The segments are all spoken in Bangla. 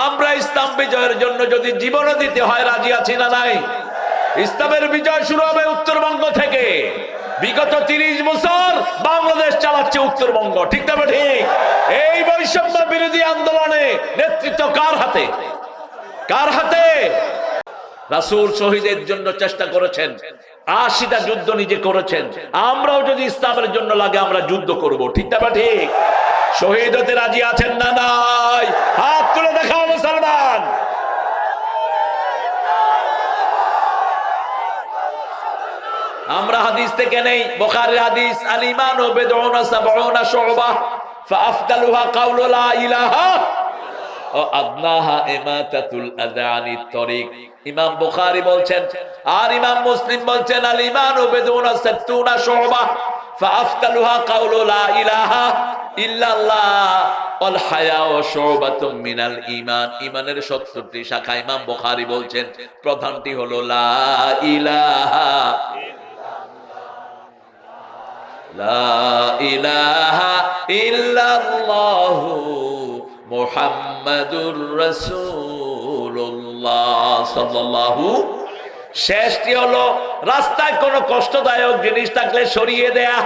আমরা ইসলাম বিজয়ের জন্য যদি জীবনও দিতে হয় রাজি আছি না নাই? ইসলামের বিজয় শুরু হবে উত্তরবঙ্গ থেকে। বিগত 30 বছর বাংলাদেশ চালাচ্ছে উত্তরবঙ্গ, ঠিক না ঠিক? এই বৈষম্য বিরোধী আন্দোলনে নেতৃত্ব কার হাতে? কার হাতে? রাসূল শহীদের জন্য চেষ্টা করেছেন, 80টা যুদ্ধ নিজে করেছেন। আমরাও যদি ইসলামের জন্য লাগে আমরা যুদ্ধ করব, ঠিক না ঠিক? শহীদ হতে রাজি আছেন না নাই? হাত তুলে দেখাও মুসলমান। আমরা হাদিস থেকে নেই, বুখারীর হাদিস, আল ঈমানু বিদউনা সাবউনা শু'বা ফাআফদালুহা কাউলু লা ইলাহা ওয়া আদনাহা ইমাতাতুল আযা আনিত তরিক। ইমাম বুখারী বলছেন আর ইমাম মুসলিম বলছেন আল ঈমানু বিদউনা সাত্তুনা শু'বা ফাআফদালুহা কাউলু লা ইলাহা ইল্লাল্লাহ ওয়াল হায়াউ শু'বাতুম মিনাল ঈমান। ঈমানের 70টি শাখা। ইমাম বুখারী বলছেন প্রধানটি হলো লা ইলাহা লা ইলাহা ইল্লাল্লাহু মুহাম্মাদুর রাসূলুল্লাহ সাল্লাল্লাহু। শেষটি হলো রাস্তায় কোনো কষ্টদায়ক জিনিস থাকলে সরিয়ে দেয়া।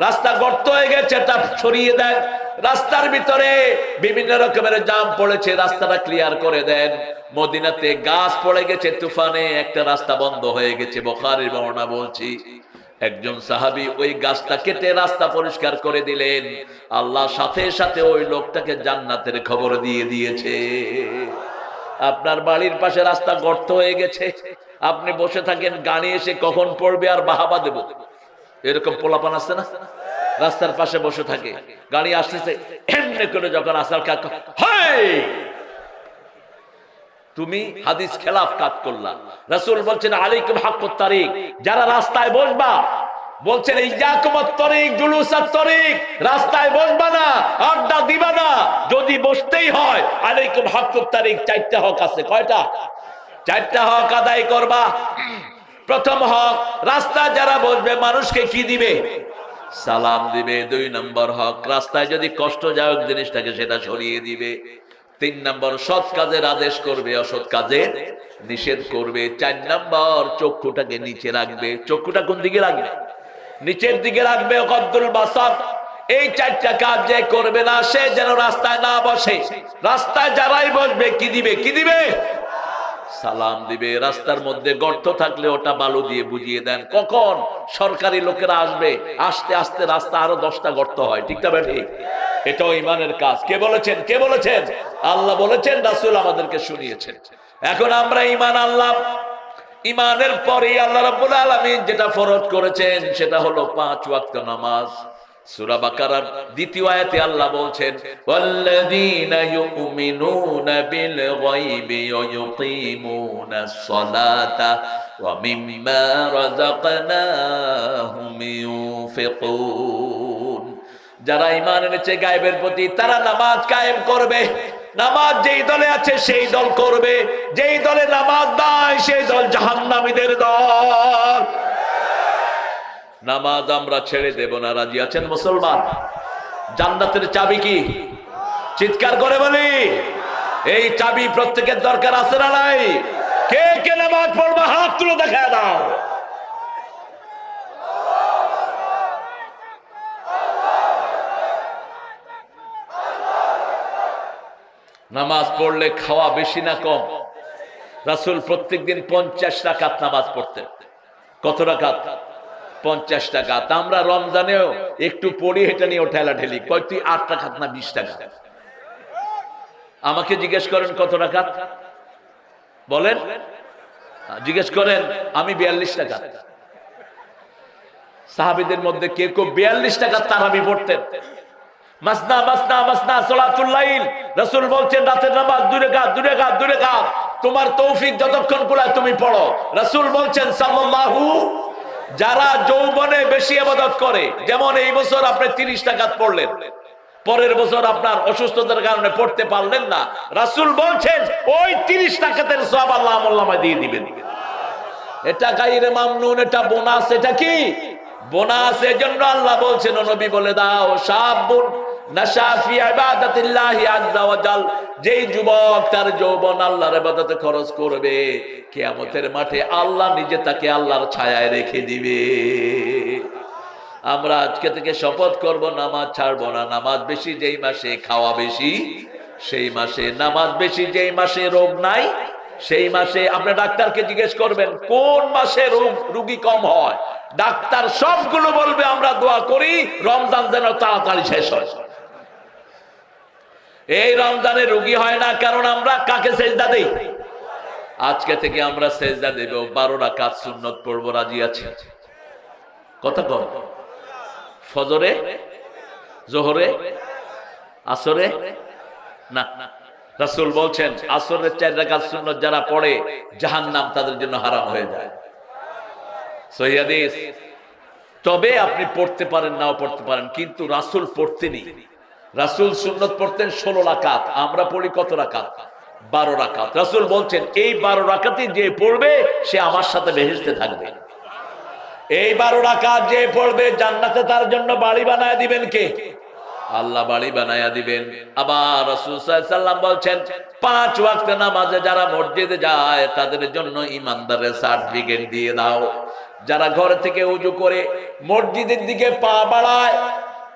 রাস্তা গর্ত হয়ে গেছে, তা সরিয়ে দেন। রাস্তার ভিতরে বিভিন্ন রকমের জাম পড়েছে, রাস্তাটা ক্লিয়ার করে দেন। মদিনাতে গাছ পড়ে গেছে তুফানে, একটা রাস্তা বন্ধ হয়ে গেছে। বুখারীর বর্ণনা বলছি, একজন সাহাবী ওই গাছটা কেটে রাস্তা পরিষ্কার করে দিলেন। আল্লাহ সাথে সাথে ওই লোকটাকে জান্নাতের খবর দিয়ে দিয়েছে। আপনার বাড়ির পাশে রাস্তা গর্ত হয়ে গেছে, আপনি বসে থাকেন, গাড়ি এসে কখন পড়বে আর বাহাবা দেব, এরকম পোলাপান আছে না? রাস্তার পাশে বসে থাকে, গাড়ি আসতেছে, এমনি করে যখন আসার কাজ, তুমি হাদিস খেলাফ কাজ করলা। রাসূল বলছেন আলাইকুম হাক্কুত তারিক, যারা রাস্তায় বসবা, বলছেন ইয়াকুমুত তারিক জুলুসাত তারিক, রাস্তায় বসবা না, আড্ডা দিবা না। যদি বসতেই হয় আলাইকুম হাক্কুত তারিক, 4টা হক আছে। কয়টা? 4টা হক আদায় করবা। প্রথম হক, রাস্তায় যারা বসবে মানুষকে কি দিবে? সালাম দিবে। 2 নম্বর হক, রাস্তায় যদি কষ্টদায়ক জিনিস থাকে সেটা সরিয়ে দিবে। 3 নম্বর, সৎ কাজের আদেশ করবে, অসৎ কাজের নিষেধ করবে। 4 নম্বর, চক্ষুটাকে নিচে রাখবে। চক্ষুটা কোন দিকে রাখবে? নিচের দিকে রাখবে। গদ্দুল বাসার। এই 4টা কাজ যে করবে না, সে যেন রাস্তায় না বসে। রাস্তায় যারাই বসবে কি দিবে? কি দিবে? সালাম দিবে। রাস্তার মধ্যে গর্ত থাকলে ওটা বালু দিয়ে বুঝিয়ে দেন। কখন সরকারি লোকেরা আসবে, আস্তে আস্তে রাস্তা আরো 10টা গর্ত হয়, ঠিক না ঠিক? এটাও ঈমানের কাজ। কে বলেছেন? কে বলেছেন? আল্লাহ বলেছেন, রাসূল আমাদেরকে শুনিয়েছেন। এখন আমরা ঈমান আনলাম। ঈমানের পরে আল্লাহ রাব্বুল আলামিন যেটা ফরজ করেছেন সেটা হলো 5 ওয়াক্ত নামাজ। সূরা বাকারার 2য় আয়াতে আল্লাহ বলছেন, ওয়াল্লাযীনা ইউমিনুনা বিল গায়বি ওয়া ইউকিমুনাস সালাতা ওয়া মিম্মা রাযাকনাহুম ইউনফিকুন। যারা ঈমান এনেছে গায়বের প্রতি, তারা নামাজ কায়েম করবে। নামাজ যেই দলে আছে সেই দল করবে, যেই দলে নামাজ নাই সেই দল জাহান্নামীদের দল। নামাজ আমরা ছেড়ে দেব না, রাজি আছেন মুসলমান? জান্নাতের চাবি কি? চিৎকার করে বলি, এই চাবি প্রত্যেকের দরকার আছে না নাই? কে কে নামাজ পড়বা হাত তুলে দেখা দাও। নামাজ পড়লে খাওয়া বেশি না কম? রাসূল প্রত্যেকদিন 50 রাকাত নামাজ পড়তেন। কত রাকাত? 50 রাকাত। আমরা রমজানেও একটু পড়ি, এটা নিয়ে ঠেলা ঠেলি, কয় তুই 8 রাকাত না 20 রাকাত? আমাকে জিজ্ঞেস করেন কত রাকাত বলেন, জিজ্ঞেস করেন। আমি 42 রাকাত। সাহাবীদের মধ্যে কে কেউ 42 রাকাত তারাবি পড়তেন। মাসনা মাসনা মাসনা সালাতুল লাইল। রাসূল বলছেন রাতের নামাজ 2 রাকাত 2 রাকাত 2 রাকাত, তোমার তৌফিক যতক্ষণ কুলায় তুমি পড়ো। রাসূল বলছেন সাল্লাল্লাহু, যারা যৌবনে বেশি ইবাদত করে, যেমন এই বছর আপনি 30 রাকাত পড়লেন, পরের বছর আপনার অসুস্থতার কারণে পড়তে পারলেন না, রাসূল বলছেন ওই 30 রাকাতের সওয়াব আল্লাহ আমলনামায় দিয়ে দিবেন। এটা গায়রে মামনুন, এটা বোনাস। এটা কি বোনাস? এজন্য আল্লাহ বলছেন, ও নবী বলে দাও, শাবুন নাশা ফি ইবাদাতিল্লাহি আযজা ওয়া জাল, যেই যুবক তার যৌবন আল্লাহর ইবাদতে খরচ করবে, কিয়ামতের মাঠে আল্লাহ নিজে তাকে আল্লাহর ছায়ায় রেখে দিবে। আমরা আজকে থেকে শপথ করব, নামাজ ছাড়বো না। নামাজ বেশি যেই মাসে, খাওয়া বেশি সেই মাসে। নামাজ বেশি যেই মাসে, রোগ নাই সেই মাসে। আপনি ডাক্তারকে জিজ্ঞেস করবেন কোন মাসে রোগী কম হয়, ডাক্তার সবগুলো বলবে আমরা দোয়া করি রমজান যেন তাড়াতাড়ি শেষ হয়। এই রমজানে রোগী হয় না কারণ আমরা কাকে সেজদা দেই? আজকে থেকে আমরা সেজদা দেব, 12 রাকাত সুন্নত পড়বো। রাজি আছে? কথা কম। ফজরে, জোহরে, আসরে না। রাসূল বলছেন আসরের 4 রাকাত সুন্নত যারা পড়ে জাহান্নাম তাদের জন্য হারাম হয়ে যায়। সহিহ হাদিস। তবে আপনি পড়তে পারেন, নাও পড়তে পারেন, কিন্তু রাসূল পড়তেনি। রাসূল সুন্নত পড়তেন 16 রাকাত, আমরা পড়ি কত রাকাত? 12 রাকাত। রাসূল বলছেন এই 12 রাকাতই যে পড়বে সে আমার সাথে বেহেশতে থাকবে। এই 12 রাকাত যে পড়বে জান্নাতে তার জন্য বাড়ি বানায় দিবেন কে? আল্লাহ বাড়ি বানায়া দিবেন। আবার রাসূল সাল্লাল্লাহু আলাইহি ওয়াসাল্লাম বলছেন 5 ওয়াক্ত নামাজে যারা মসজিদে যায় তাদের জন্য ঈমানদারের সার্টিফিকেট দিয়ে দাও। যারা ঘর থেকে ওযু করে মসজিদের দিকে পা বাড়ায়,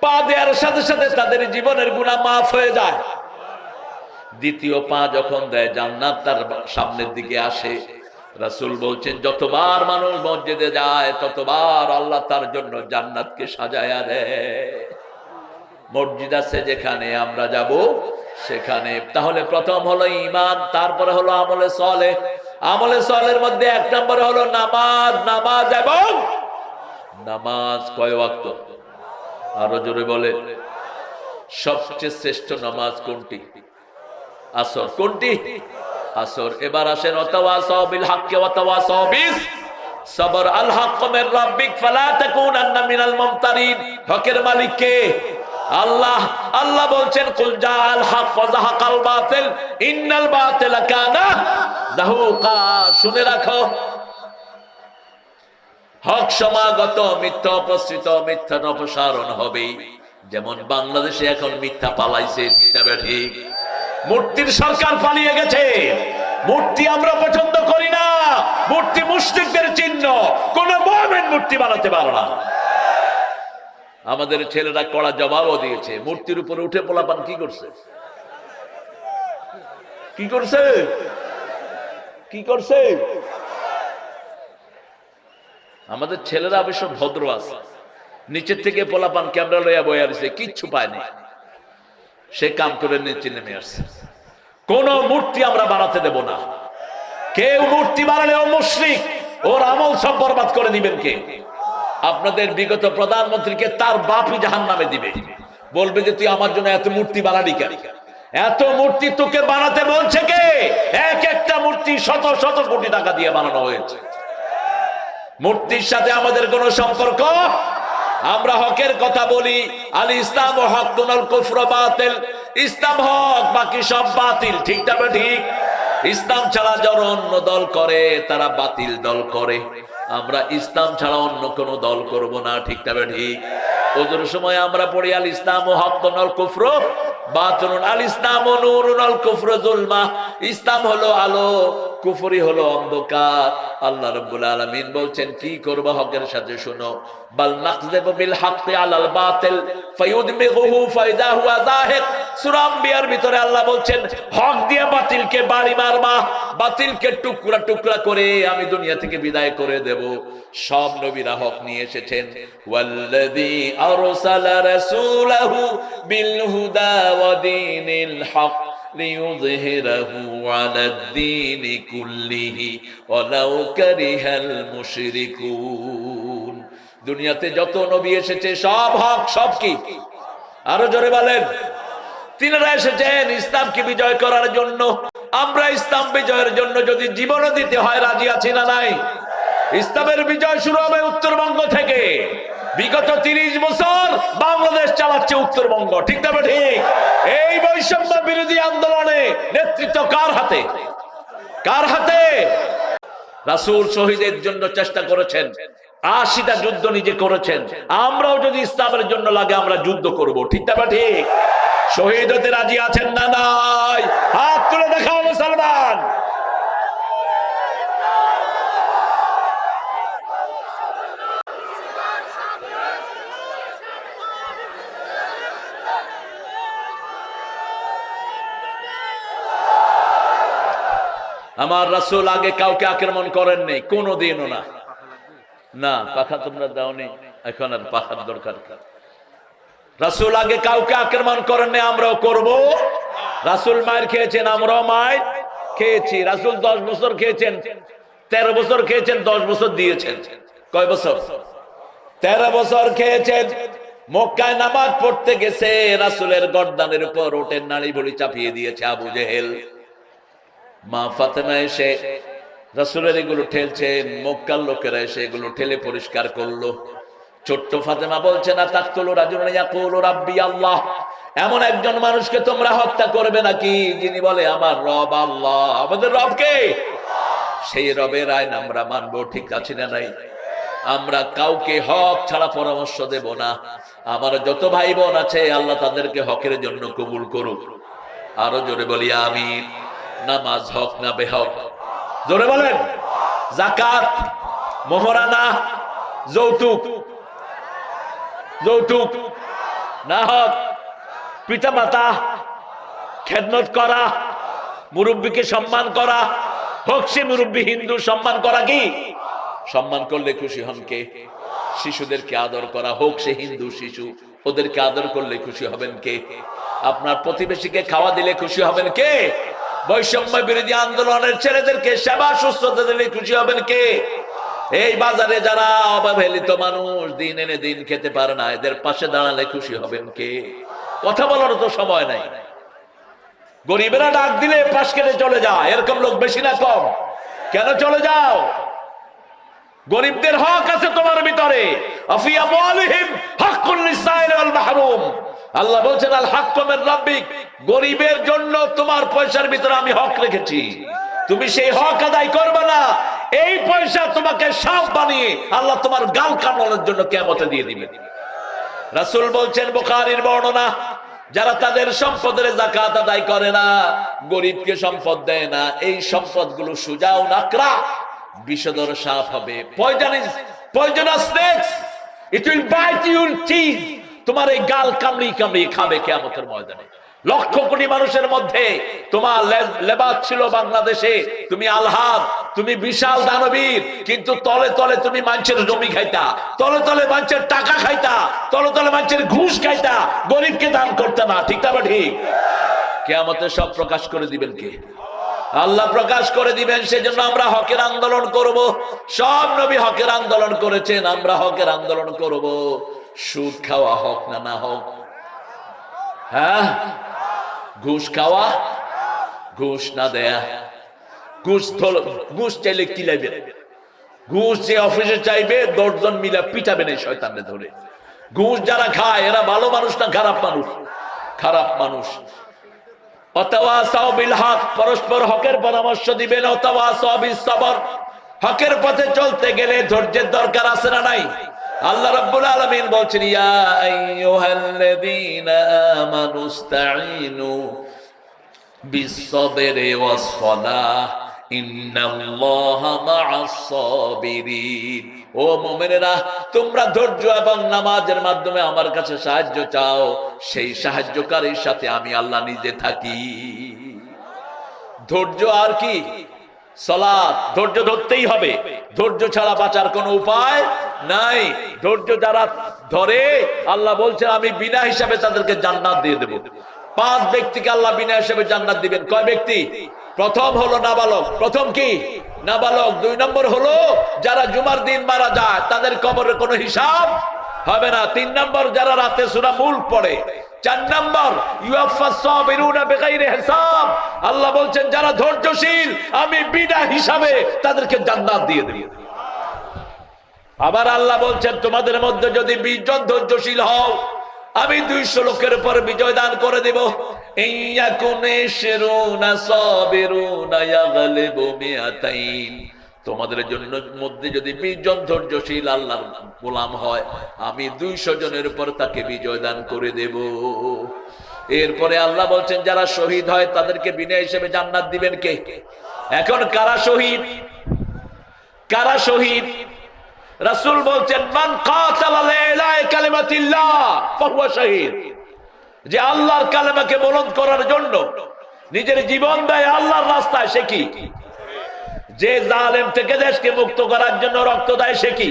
পা দেওয়ার সাথে সাথে তাদের জীবনের গুনাহ মাফ হয়ে যায়। দ্বিতীয় পা যখন দেয় জান্নাত তার সামনের দিকে আসে। রাসূল বলছেন যতবার মানুষ মসজিদে যায় ততবার আল্লাহ তার জন্য জান্নাতকে সাজায়া দেয়। মসজিদ আছে যেখানে, আমরা যাব সেখানে। তাহলে প্রথম হলো ঈমান, তারপরে হলো আমলে সালেহ। আমলে সালেহের মধ্যে 1 নম্বরে হলো নামাজ। নামাজ এবং নামাজ কয় ওয়াক্ত? আরো জোরে বলে। সবচেয়ে শ্রেষ্ঠ নামাজ কোনটি? আসর। কোনটি? আসর। এবার আসেন ওয়াতাওয়াসাউ বিল হাক্কি ওয়াতাওয়াসাউ বিস সবর। আল হাক্কু মির রাব্বিক ফালা তাকুনান্না মিনাল মুমতারিন। হকের মালিক কে? আল্লাহ। আল্লাহ বলছেন কুল জাআল হক ওয়া যাহাকাল বাতিল ইন্নাল বাতিলা কানা যাহুকা। শুনে রাখো, হক সমাগত, মিথ্যা উপস্থিত, মিথ্যা অপসারণ হবে। যেমন বাংলাদেশে এখন মিথ্যা পালাইছে, ঠিক? মূর্তির সরকার পালিয়ে গেছে। মূর্তি আমরা পছন্দ করি না, মূর্তি মুশরিকদের চিহ্ন। কোন মুমিন মূর্তি বানাতে পারে না। আমাদের ছেলেরা কড়া জবাবও দিয়েছে। মূর্তির উপরে উঠে পোলাপান কি করছে? কি করছে? কি করছে? আমাদের ছেলেরা অবশ্য ভদ্র আছে, নিচের থেকে পোলাপান ক্যামেরা লইয়া বইয়া দিছে, কিচ্ছু পায়নি, সে কাম করে নিচে নেমে আসছে। কোন মূর্তি আমরা বানাতে দেব না। কেউ মূর্তি বানালে ও মুশরিক, ওর আমল সব বরবাদ করে দিবেন কে? আপনাদের বিগত প্রধানমন্ত্রীকে তার বাপই জাহান্নামে দিবে। বলবে যে তুই আমার জন্য এত মূর্তি বানালি কেন? এত মূর্তি তোকে বানাতে বলছে কে? এক একটা মূর্তি শত শত কোটি টাকা দিয়ে বানানো হয়েছে। মূর্তির সাথে আমাদের কোনো সম্পর্ক। আমরা হকের কথা বলি, আল ইসলাম হকুন আল কুফর বাতিল। ইসলাম হক, বাকি সব বাতিল। ঠিক না ঠিক? ইসলাম ছাড়া যারা অন্য দল করে তারা বাতিল দল করে। আমরা ইসলাম ছাড়া অন্য কোন দল করব না। ঠিক না ঠিক? ওজোর সময় আমরা পড়ি আল ইসলাম হকুন আল কুফর বাতিল। আল ইসলাম নূরুন আল কুফর যুলমা। ইসলাম হলো আলো, কুফরি হলো অন্ধকার। আল্লাহ রাব্বুল আলামিন বলছেন কি করবে হকের সাথে? শুনো, বাল নাকযিবু বিল হাক্কি আলাল বাতিল ফায়ুদমিগুহু ফাইদা হুয়া যাহিক। সূরা আম্বিয়ার ভিতরে আল্লাহ বলছেন হক দিয়ে বাতিলকে বাড়ি মারবা, বাতিলকে টুকরা টুকরা করে আমি দুনিয়া থেকে বিদায় করে দেব। সব নবীরা হক নিয়ে এসেছেন। ওয়াল্লাযী আরসালা রাসূলাহু বিল হুদা ওয়া দীনিল হক লিইয়ুযহিরাহু আলাদ দীনি কুল্লিহি ওয়ালাউ কারিহাল মুশরিকুন। দুনিয়াতে যত নবী এসেছে সব হক। সব কি? আরো জোরে বলেন। তিনারা এসেছেন ইসলামকে বিজয় করার জন্য। আমরা ইসলাম বিজয়ের জন্য যদি জীবনও দিতে হয় রাজি আছি না নাই? ইসলামের বিজয় শুরু হবে উত্তরবঙ্গ থেকে। বিগত 30 বছর বাংলাদেশ চালাচ্ছে উত্তরবঙ্গ। ঠিক না ঠিক? এই বৈষম্য বিরোধী আন্দোলনে নেতৃত্ব কার হাতে? কার হাতে? রাসূল শহীদের জন্য চেষ্টা করেছেন। 80টা যুদ্ধ নিজে করেছেন। আমরাও যদি ইসলামের জন্য লাগে আমরা যুদ্ধ করব, ঠিক না ঠিক? শহীদ হতে রাজি আছেন না নাই? হাত তুলে দেখাও মুসলমান। আমার রাসূল আগে কাউকে আক্রমণ করেননি, কোনোদিনও না। না, পাখা তোমরা দাওনি, এখন আর পাখার দরকার। রাসূল আগে কাউকে আক্রমণ করেননি, আমরাও করব। রাসূল মায়ের খেয়েছেন, আমরাও মায়ের খেয়েছি। রাসূল 10 বছর খেয়েছেন, 13 বছর খেয়েছেন, 10 বছর দিয়েছেন। কয় বছর? 13 বছর খেয়েছেন। মক্কায় নামাজ পড়তে গেছে, রাসূলের গর্দানের উপর ওটের নাড়ি ভুড়ি চাপিয়ে দিয়েছে আবু জেহেল। মা ফাতেমা এসে রাসূলের এগুলো ঠেলছেন, মক্কার লোকেরা এসে এগুলো ঠেলে পরিষ্কার করলো। ছোট্ট ফাতেমা বলছে না, তাকতুলু রাজুলান ইয়াকুলু রাব্বি আল্লাহ, এমন একজন মানুষকে তোমরা হত্যা করবে নাকি যিনি বলে আমার রব আল্লাহ? আমাদের রব কে? সেই রবের আইন আমরা মানবো, ঠিক আছে না নাই? আমরা কাউকে হক ছাড়া পরামর্শ দেব না। আমার যত ভাই বোন আছে আল্লাহ তাদেরকে হকের জন্য কবুল করুক। আরো জোরে বলি আমিন। নামাজ হক না বেহক? জোরে বলেন। যাকাত, মোহরানা, যৌতুক, যৌতুক না হক? পিতা মাতা খেদমত করা, মুরব্বীকে সম্মান করা, হোক সে মুরব্বী হিন্দু, সম্মান করা কি? সম্মান করলে খুশি হন কে? শিশুদেরকে আদর করা, হোক সে হিন্দু শিশু, ওদেরকে আদর করলে খুশি হবেন কে? আপনার প্রতিবেশীকে খাওয়া দিলে খুশি হবেন কে? বৈষম্য বিরোধী আন্দোলনের ছেলেদেরকে সেবা সুস্থতা দিলে খুশি হবেন কে? এই বাজারে যারা অবহেলিত মানুষ, দিন এনে দিন খেতে পারে না, এদের পাশে দাঁড়ালে খুশি হবেন কে? কথা বলার তো সময় নাই। গরিবেরা ডাক দিলে পাশ কেটে চলে যায়, এরকম লোক বেশি না কম? কেন চলে যাও? গরিবদের হক আছে তোমার ভিতরে। আফিয়া মুআলিহিম হাক্কুল লিসাইল ওয়াল মাহরুম। আল্লাহ বলছেন আল হাক্কু মির রাব্বিক, গরিবের জন্য তোমার পয়সার ভিতরে আমি হক রেখেছি, তুমি সেই হক আদায় করবে না, এই পয়সা তোমাকে সাপ বানিয়ে আল্লাহ তোমার গাল কামড়ানোর জন্য কিয়ামতে দিয়ে দিবেন। রাসূল বলছেন, বুখারীর বর্ণনা, যারা তাদের সম্পদের যাকাত আদায় করে না, গরিবকে সম্পদ দেয় না, এই সম্পদগুলো সুজাও নাকরা, বিষধর সাপ হবে। Poisonous snakes, it will bite your teeth, তোমার এই গাল কামড়ি কামড়ি খাবে কিয়ামতের ময়দানে। লক্ষ কোটি মানুষের মধ্যে তোমার লেবাস ছিল বাংলাদেশে, তুমি আলহাদ, তুমি বিশাল দানবীর, কিন্তু তলে তলে তুমি মানুষের জমি খাইতা, তলে তলে মানুষের টাকা খাইতা, তলে তলে মানুষের ঘুষ খাইতা, গরিবকে দান করতে না, ঠিক না ঠিক? কিয়ামতে সব প্রকাশ করে দিবেন কে? আল্লাহ প্রকাশ করে দিবেন। সেজন্য আমরা হকের আন্দোলন করব। সব নবী হকের আন্দোলন করেছেন, আমরা হকের আন্দোলন করব। সুদ খাওয়া হক না না হক? হ্যাঁ, ঘুষ খাওয়া, ঘুষ না দেয়া, ঘুষ চাইলে কি লাগবে? ঘুষ যে অফিসে চাইবে 10 জন মিলে পিটাবেন এই শয়তানকে ধরে। ঘুষ যারা খায় এরা ভালো মানুষ না খারাপ মানুষ? খারাপ মানুষ। ওয়াতাওয়াসাউ বিল হক, পরস্পর হকের পরামর্শ দিবেন। ওয়াতাওয়াসাউ বিস সবর, হকের পথে চলতে গেলে ধৈর্যের দরকার আছে না নাই? আল্লাহ রাব্বুল আলামিন বলছেন, ইয়া আইয়ুহাল্লাযীনা আমানুস্তাঈনু বিস-সাবরি ওয়াস-সালাহ ইন্নাল্লাহা মা'আস-সাবিরিন। ও মুমিনেরা, তোমরা ধৈর্য এবং নামাজের মাধ্যমে আমার কাছে সাহায্য চাও, সেই সাহায্যকারীর সাথে আমি আল্লাহ নিজে থাকি। ধৈর্য আর কি? সালাত। ধৈর্য ধরতেই হবে, ধৈর্য ছাড়া বাঁচার কোনো উপায় নাই। ধৈর্য যারা ধরে, আল্লাহ বলছেন আমি বিনা হিসাবে তাদেরকে জান্নাত দিয়ে দেব। 5 ব্যক্তিকে আল্লাহ বিনা হিসাবে জান্নাত দিবেন। কয় ব্যক্তি? প্রথম হলো নাবালক। প্রথম কি? নাবালক। 2 নম্বর হলো যারা জুমার দিন মারা যায়, তাদের কবরের কোনো হিসাব হবে না। 3 নম্বর যারা রাতে সূরা মুলক পড়ে। 4 নম্বর ইউফাস সাবিরুনা বিগাইরি হিসাব। আল্লাহ বলছেন যারা ধৈর্যশীল আমি বিনা হিসাবে তাদেরকে জান্নাত দিয়ে দেব। আবার আল্লাহ বলছেন তোমাদের মধ্যে যদি 20 জন ধৈর্যশীল হও, আমি 200 লোকের উপর বিজয় দান করে দেব। ইয়াকুনে শিরুনা সাবিরুনা ইয়াগলিবু মিয়াতাইন, তোমাদের জন্য মধ্যে যদি 20 জন ধৈর্যশীল আল্লাহর গোলাম হয়, আমি 200 জনের উপর তাকে বিজয় দান করে দেব। এরপরে আল্লাহ বলছেন যারা শহীদ হয় তাদেরকে বিনা হিসেবে জান্নাত দিবেন কে? এখন কারা শহীদ? কারা শহীদ? রাসূল বলছেন মান কাতালা লিলা কালিমাতিল্লাহ ফাহুয়া শহীদ। যে আল্লাহর কালেমাকে বুলন্দ করার জন্য নিজের জীবন দেয় আল্লাহর রাস্তায়, সে কি? যে জালেম থেকে দেশকে মুক্ত করার জন্য রক্ত দেয়, সে কি?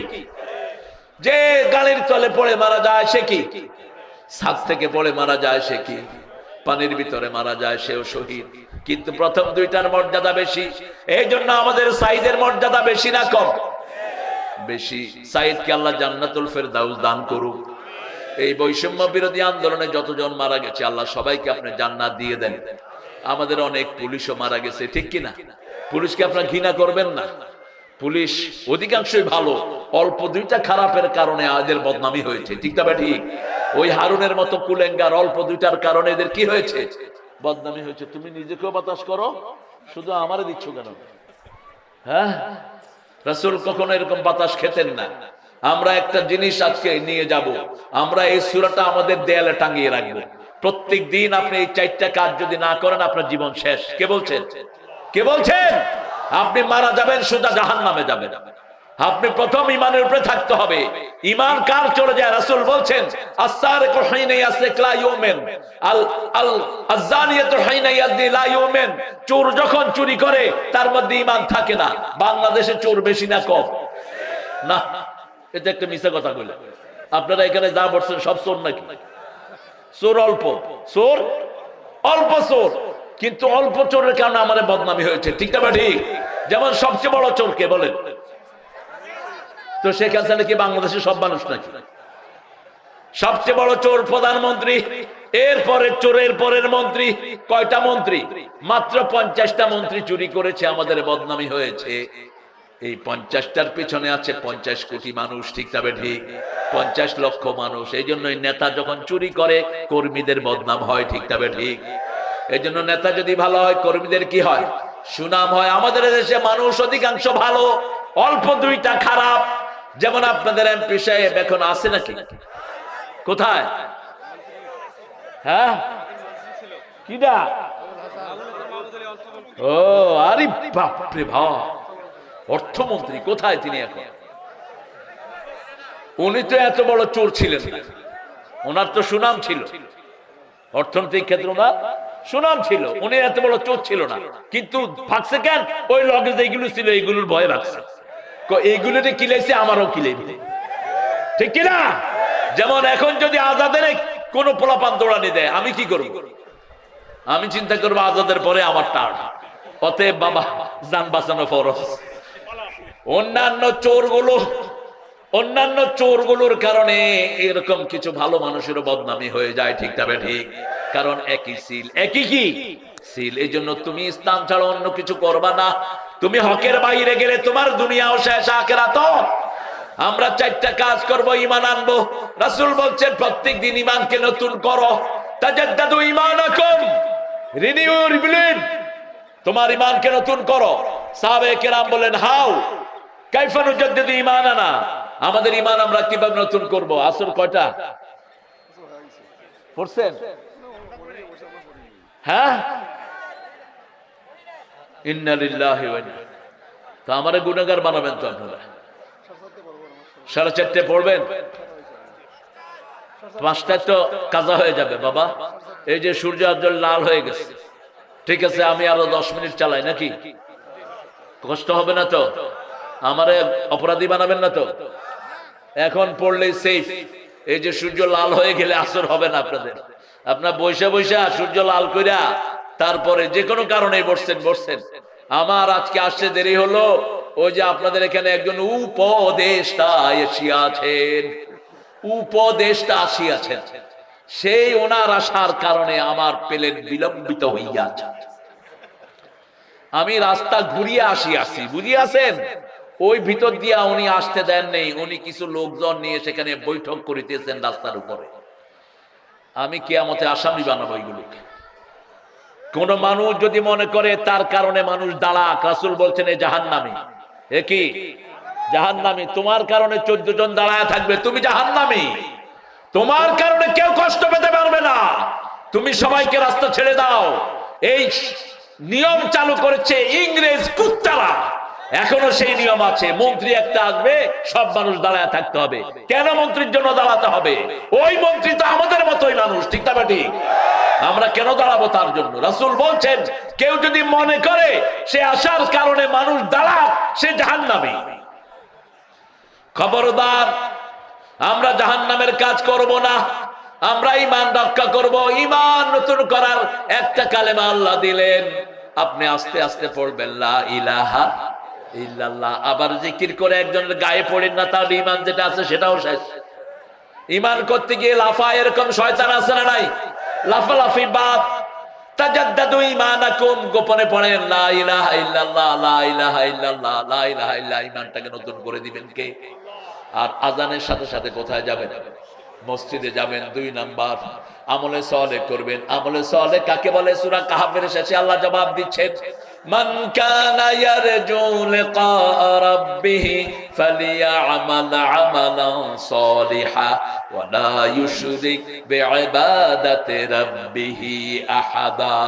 যে গাড়ির তলে পড়ে মারা যায়, সে কি? ছাদ থেকে পড়ে মারা যায়, সে কি? পানির ভিতরে মারা যায়, সেও শহীদ। কিন্তু প্রথম দুইটার মর্যাদা বেশি। এই জন্য আমাদের সাইদের মর্যাদা বেশি না কম? বেশি। সাইদকে আল্লাহ জান্নাতুল ফেরদাউস দান করুক। এই বৈষম্য বিরোধী আন্দোলনে যতজন মারা গেছে আল্লাহ সবাইকে আপনি জান্নাত দিয়ে দেন। আমাদের অনেক পুলিশও মারা গেছে, ঠিক কিনা? পুলিশকে আপনারা ঘৃণা করবেন না। পুলিশ অধিকাংশই ভালো, অল্প দুইটা খারাপের কারণে এদের বদনামি হয়েছে, ঠিক না? ঠিক। ওই হারুনের মতো কুলেঙ্গার অল্প দুইটার কারণে এদের কি হয়েছে? বদনামি হয়েছে। তুমি নিজেকেও বাতাস করো, শুধু আমারে দিচ্ছ কেন? হ্যাঁ, রাসূল কখনো এরকম বাতাস খেতেন না। আমরা একটা জিনিস আজকে নিয়ে যাব, আমরা এই সূরাটা আমাদের দেয়ালে টাঙিয়ে রাখবো। প্রত্যেক দিন আপনি এই 4টা কাজ যদি না করেন আপনার জীবন শেষ। কে বলছেন? কে বলছেন? আপনি মারা যাবেন, সোজা জাহান্নামে যাবেন। আপনি প্রথম ঈমানের উপরে থাকতে হবে। ঈমান কার চলে যায়? রাসূল বলছেন আস-সারিকু হিনা ইয়াসরিক লা ইউমিন, আয-যানিয়াতু হিনা ইয়াজনি লা ইউমিন। চোর যখন চুরি করে তার মধ্যে ঈমান থাকে না। বাংলাদেশে চোর বেশি না কম? না, এটা একটা মিথ্যা কথা কইলেন। আপনারা এখানে যা বলছেন সব চোর নাকি? চোর অল্প, চোর অল্প চোর, কিন্তু অল্প চোরের কারণে আমাদের বদনামি হয়েছে, ঠিক না? ঠিক। যেমন সবচেয়ে বড় চোর কে বলেন তো? শেখ হাসিনা নাকি বাংলাদেশের সব মানুষ নাকি? সবচেয়ে বড় চোর প্রধানমন্ত্রী, এরপরে চোরের পরের মন্ত্রী। কয়টা মন্ত্রী? মাত্র 50টা মন্ত্রী চুরি করেছে, আমাদের বদনামি হয়েছে। এই 50টার পেছনে আছে 50 কোটি মানুষ, ঠিক তবে ঠিক? 50 লক্ষ মানুষ। এই জন্যই নেতা যখন চুরি করে কর্মীদের বদনাম হয়, ঠিক তবে ঠিক? এই জন্য নেতা যদি ভালো হয় কর্মীদের কি হয়? সুনাম হয়। আমাদের দেশে মানুষ অধিকাংশ ভালো, অল্প দুইটা খারাপ। যেমন আপনাদের এমপি সাহেব এখন আছে নাকি? কোথায়? হ্যাঁ, কিডা? ও আরে বাপরে বাপ, অর্থমন্ত্রী কোথায় তিনি এখন? উনি তো এত বড় চোর ছিলেন না, ওনার তো সুনাম ছিল অর্থনৈতিক ক্ষেত্রে, ওনার সুনাম ছিল, উনি এত বড় চোর ছিল না। কিন্তু ভাগছে কেন? ওই লগেজ এইগুলো ছিল, এইগুলোর ভয় ভাগছে। এইগুলোতে কিলাইছে, আমারও কিলাইবে, ঠিক কিনা? যেমন এখন যদি আজাদের কোন পোলাপান দৌড়ানি দেয়, আমি কি করব? আমি চিন্তা করবো আজাদের পরে আমার টার্ন। অতএব বাবা, জান বাঁচানো ফরজ। অন্যান্য চোরগুলোর কারণে এরকম কিছু ভালো মানুষেরও বদনামি হয়ে যায়, ঠিক তবে ঠিক? কারণ একই সিল, একই কি সিল। এই জন্য তুমি ইসলাম ছাড়া অন্য কিছু করবা না। তুমি হকের বাইরে গেলে তোমার দুনিয়াও শেষ, আখিরাতও। আমরা 4টা কাজ করব, ঈমান আনবো। রাসূল বলছেন প্রত্যেক দিন ঈমানকে নতুন করো। তাজাদ্দাদু ঈমানাকুম, রিনিউ ইউর বিলিভ। তোমার ঈমানকে নতুন করো। সাহাবায়ে কেরাম বলেন হাউ কাইফা নুজাদ্দিদু ঈমানানা, আমাদের ঈমান আমরা কিভাবে নতুন করব? আসর কয়টা পড়ছেন? হ্যাঁ, ইন্না লিল্লাহি ওয়া ইন্না। তো আমারে গুনাহগার বানাবেন তো আপনারা? 4:30 পড়বেন, 5টায় তো কাজা হয়ে যাবে বাবা। এই যে সূর্য আজ লাল হয়ে গেছে, ঠিক আছে, আমি আরো 10 মিনিট চালাই নাকি? কষ্ট হবে না তো? আমারে অপরাধী বানাবেন না তো? এখন পড়লে সেফ। এই যে সূর্য লাল হয়ে গেলে আসর হবে না আপনাদের। আপনার বৈশা বৈশা সূর্য লাল কইরা তারপরে যে কোনো কারণে বসছেন। আমার আজকে আসতে দেরি হলো, ওই যে আপনাদের এখানে একজন উপদেষ্টা আসিয়াছেন, সেই ওনার আসার কারণে আমার প্লেন বিলম্বিত হইয়াছে। আমি রাস্তা ঘুরিয়ে আসিয়াছি, বুঝিয়াছেন? ওই ভিতর দিয়া উনি আসতে দেন নেই, উনি কিছু লোকজন নিয়ে সেখানে বৈঠক করিতেছেন রাস্তার উপরে। আমি কিয়ামতে আসামি বানাবো এগুলোকে। কোন মানুষ যদি মনে করে তার কারণে মানুষ দাঁড়াক, রাসূল বলছেন এ জাহান্নামী, কি জাহান্নামী। তোমার কারণে 14 জন দাঁড়ায় থাকবে, তুমি জাহান্নামী। তোমার কারণে কেউ কষ্ট পেতে পারবে না, তুমি সবাইকে রাস্তা ছেড়ে দাও। এই নিয়ম চালু করেছে ইংরেজ কুত্তারা, এখনো সেই নিয়ম আছে। মন্ত্রী একটা আসবে, সব মানুষ দাঁড়ায় থাকতে হবে। কেন মন্ত্রীর জন্য দাঁড়াতে হবে? ওই মন্ত্রী তো আমাদের মতোই মানুষ, ঠিক না ঠিক? আমরা কেন দাঁড়াবো তার জন্য? রাসূল বলছেন, কেউ যদি মনে করে সে আসার কারণে মানুষ দাঁড়াক, সে জাহান্নামী। খবরদার, আমরা জাহান্নামের কাজ করব না, আমরা ঈমান রক্ষা করব। ঈমান নতুন করার একটা কালেমা আল্লাহ দিলেন, আপনি আস্তে আস্তে পড়বেন লা ইলাহা ইল্লাল্লাহ। আবার জিকির করে একজনের গায়ে পড়েন না, তার ঈমান যেটা আছে সেটাও শেষ। ঈমান করতে গিয়ে লাফা, এরকম শয়তান আছে না নাই? লাফালাফি বাদ। তাজাদ্দাদু ঈমানাকুম, গোপনে পড়েন লা ইলাহা ইল্লাল্লাহ, লা ইলাহা ইল্লাল্লাহ, লা ইলাহা ইল্লাল্লাহ। ঈমানটাকে নতুন করে দিবেন কে? আর আজানের সাথে সাথে কোথায় যাবেন? মসজিদে যাবেন। 2 নাম্বার, আমলে সালেহ করবেন। আমলে সালেহ কাকে বলে? সূরা কাহফের শেষে আল্লাহ জবাব দিচ্ছেন, মান কানা ইয়ারজু লিকা রাব্বিহি ফালিয়া'মাল আমালান সালিহা ওয়া লা ইউশরিক বিইবাদাতি রাব্বিহি আহাদা।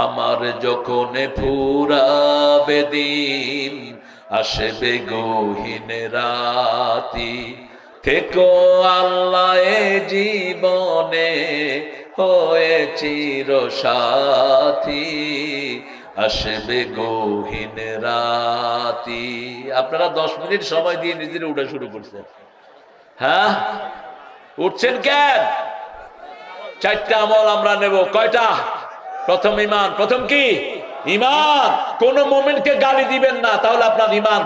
আমার যখন ফুরাবে দিন, আসবে গহীন রাতি, থেকো আল্লাহ এ জীবনে হয়ে চির সাথী, আসবে গহীন রাতি। আপনারা 10 মিনিট সময় দিয়ে নিজেরা উঠা শুরু করছেন। হ্যাঁ, উঠছেন কেন? 4টা আমল আমরা নেব। কয়টা? প্রথম ঈমান। প্রথম কি? ঈমান। কোন মুমিনকে গালি দিবেন না, তাহলে আপনার ঈমান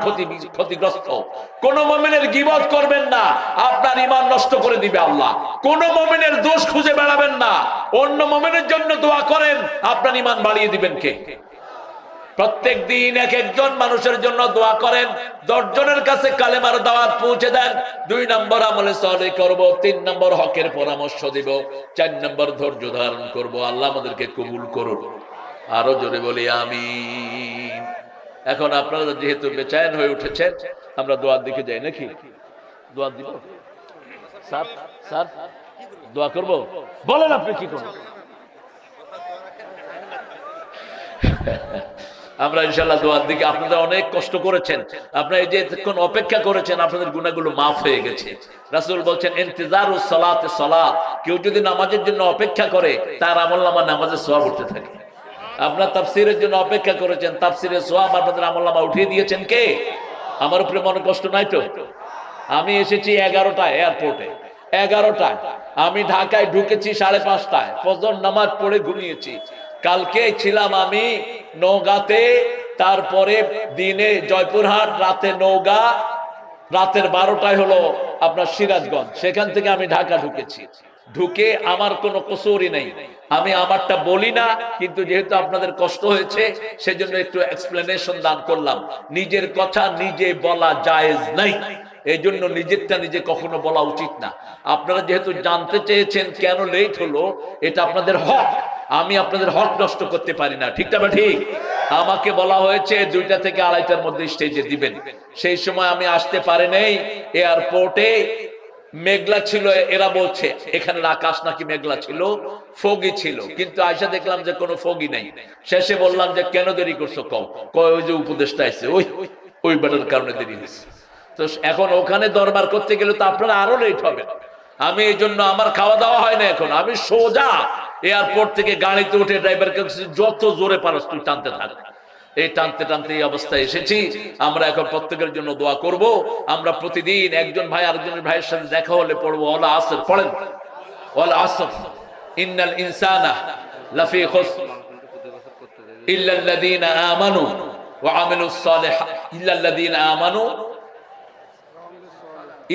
ক্ষতিগ্রস্ত। কোন মুমিনের গীবত করবেন না, আপনার ঈমান নষ্ট করে দিবে আল্লাহ। কোন মুমিনের দোষ খুঁজে বেড়াবেন না, অন্য মুমিনের জন্য দোয়া করেন, আপনার ঈমান বাড়িয়ে দিবেন কে? প্রত্যেক দিন এক একজন মানুষের জন্য দোয়া করেন, 10 জনের কাছে কালেমার দাওয়াত পৌঁছে দেন। 2 নম্বর আমলে সালেহ করব, 3 নম্বর হকের পরামর্শ দিব, 4 নম্বর ধৈর্য ধারণ করব। আল্লাহ আমাদেরকে কবুল করুন। আরো জোরে বলি আমিন। এখন আপনারা যেহেতু বেচैन হয়ে উঠেছেন, আমরা দোয়ার দিকে যাই নাকি? দোয়া দিব স্যার? স্যার দোয়া করব? বলেন আপনি কি করবেন? আমরা ইনশাআল্লাহ দোয়ার দিকে। আপনারা অনেক কষ্ট করেছেন, আপনারা এই যে এতক্ষণ অপেক্ষা করেছেন, আপনাদের গুনাহগুলো মাফ হয়ে গেছে। রাসূল বলেন, ইন্তিজারুস সালাতে সালাত। কেউ যদি নামাজের জন্য অপেক্ষা করে, তার আমলনামা নামাজের সওয়াব উঠতে থাকে। আপনারা তাফসীরের জন্য অপেক্ষা করেছেন, তাফসীরের সওয়াব আপনাদের আমলনামা উঠিয়ে দিয়েছেন কে? আমার উপরে মনে কষ্ট নাই তো? আমি এসেছি 11টায় এয়ারপোর্টে, 11টায়। আমি ঢাকায় ঢুকেছি 5:30টায়, ফজর নামাজ পড়ে ঘুমিয়েছি। কালকে ছিলাম আমি নওগাঁতে, তারপরে দিনে জয়পুরহাট, রাতে নওগাঁ, রাতের 12টায় হলো আপনার সিরাজগঞ্জ। সেখান থেকে আমি ঢাকা ঢুকেছি। ঢুকে আমার কোনো কসুরই নেই, আমি আমারটা বলি না, কিন্তু যেহেতু আপনাদের কষ্ট হয়েছে সেজন্য একটু এক্সপ্লেনেশন দান করলাম। নিজের কথা নিজে বলা জায়েজ নাই, এই জন্য নিজেরটা নিজে কখনো বলা উচিত না। আপনারা যেহেতু জানতে চেয়েছেন কেন লেট হলো, এটা আপনাদের হক, আমি আপনাদের হক নষ্ট করতে পারি না, ঠিক না? ঠিক। আমাকে বলা হয়েছে 2টা থেকে 2:30টার মধ্যে স্টেজে দিবেন। সেই সময় আমি আসতে পারি নাই। এয়ারপোর্টে মেঘলা ছিল, এরা বলছে এখানে আকাশ নাকি মেঘলা ছিল, ফগি ছিল, কিন্তু আয়সা দেখলাম যে কোনো ফগি নাই। শেষে বললাম যে কেন দেরি করছো? কয় ওই যে উপদেশটা আসছে, ওই বেটার কারণে দেরি হয়েছে। তো এখন ওখানে দরবার করতে গেলে তো আপনারা আরো লেট হবে। আমি এই জন্য আমার খাওয়া দাওয়া হয় না এখন। আমি সোজা এয়ারপোর্ট থেকে গাড়িতে উঠে ড্রাইভারকে যত জোরে পারস তুই টানতে থাক। এই টানতে টানতে এই অবস্থায় এসেছি। আমরা এখন প্রত্যেকের জন্য দোয়া করব। আমরা প্রতিদিন একজন ভাই আরেকজনের ভাইয়ের সাথে দেখা হলে পড়বো ওয়াল আসর। পড়েন ওয়াল আসর ইন্নাল ইনসানা লাফি খুসর ইল্লাল্লাযীনা আমানু ওয়া আমিলুস সালিহাত ইল্লাল্লাযীনা আমানু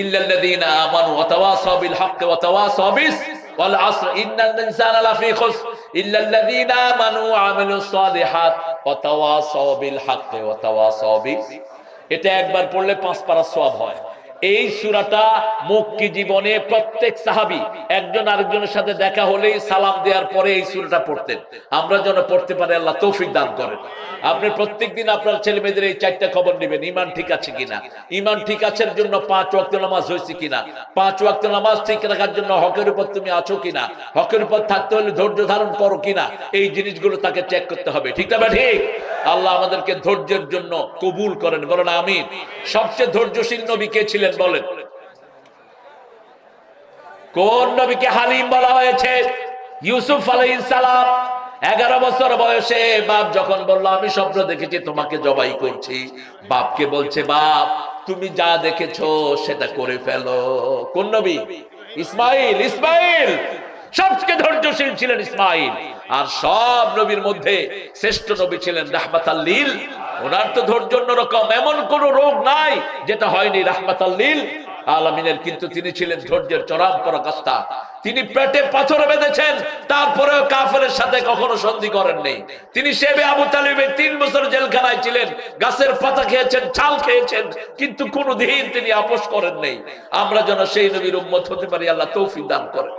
ইল্লাল্লাযীনা আমানু ওয়া তাওয়াসাউ বিল হক ওয়া তাওয়াসাউ বিস ওয়াল আসর ইন্নাল ইনসানা লাফি খুসর ইল্লাল্লাযীনা আমানু ওয়া আমিলুস সালিহাত ওয়া তাওয়াসাউ বিল হক ওয়া তাওয়াসাউ বিস। এটা একবার পড়লে 5 পারা সওয়াব হয়। এই সূরাটা মক্কি জীবনে প্রত্যেক সাহাবী একজন আরেকজনের সাথে দেখা হলেই সালাম দেওয়ার পরে এই সূরাটা পড়তেন। আমরা যেন পড়তে পারি, আল্লাহ তৌফিক দান করেন। আপনি প্রত্যেকদিন আপনার ছেলে মেয়েদের এই 4টা খবর নেবেন, ঈমান ঠিক আছে কিনা, ঈমান ঠিক আছের জন্য 5 ওয়াক্ত নামাজ হয়েছে কিনা, 5 ওয়াক্ত নামাজ ঠিক রাখার জন্য হকের উপর তুমি আছো কিনা, হকের উপর থাকতে হলে ধৈর্য ধারণ করো কিনা, এই জিনিসগুলো তাকে চেক করতে হবে। ঠিক না ঠিক? আল্লাহ আমাদেরকে ধৈর্যের জন্য কবুল করেন, বলেন আমিন। সবচেয়ে ধৈর্যশীল নবী কে ছিলেন বলেন? কোন নবীকে হালিম বলা হয়েছে? ইউসুফ আলাইহিস সালাম। 11 বছর বয়সে বাপ যখন বলল আমি স্বপ্ন দেখেছি তোমাকে জবাই করছি, বাপকে বলছে বাপ তুমি যা দেখেছো সেটা করে ফেলো। কোন নবী? ইসমাইল। ইসমাইল সবচেয়ে ধৈর্যশীল ছিলেন ইসমাইল। আর সব নবীর মধ্যে শ্রেষ্ঠ নবী ছিলেন রাহমাতাল লিল। ওনার তো ধৈর্য অন্যরকম, এমন কোন রোগ নাই যেটা হয়নি রাহমাতাল লিল আলামিনের। কিন্তু তিনি ছিলেন ধৈর্যের চরম পরাকাষ্ঠা। তিনি পেটে পাথর বেঁধেছেন, তারপরেও কাফেরের সাথে কখনো সন্ধি করেন নাই। তিনি শেবে আবু তালিবের 3 বছর জেলখানায় ছিলেন, গাছের পাতা খেয়েছেন, ছাল খেয়েছেন, কিন্তু কোনদিন তিনি আপোষ করেন নাই। আমরা যেন সেই নবীর উম্মত হতে পারি, আল্লাহ তৌফিক দান করেন।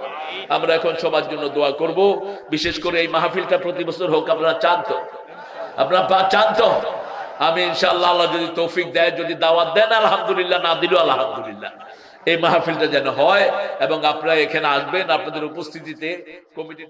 আমরা এখন সবার জন্য দোয়া করব, বিশেষ করে এই মাহফিলটা প্রতি বছর হোক। আপনারা চান তো? আপনারা চান তো? আমি ইনশাআল্লাহ, আল্লাহ যদি তৌফিক দেয়, যদি দাওয়াত দেন আলহামদুলিল্লাহ, না দিলেও আলহামদুলিল্লাহ, এই মাহফিলটা যেন হয় এবং আপনারা এখানে আসবেন। আপনাদের উপস্থিতিতে কমিটি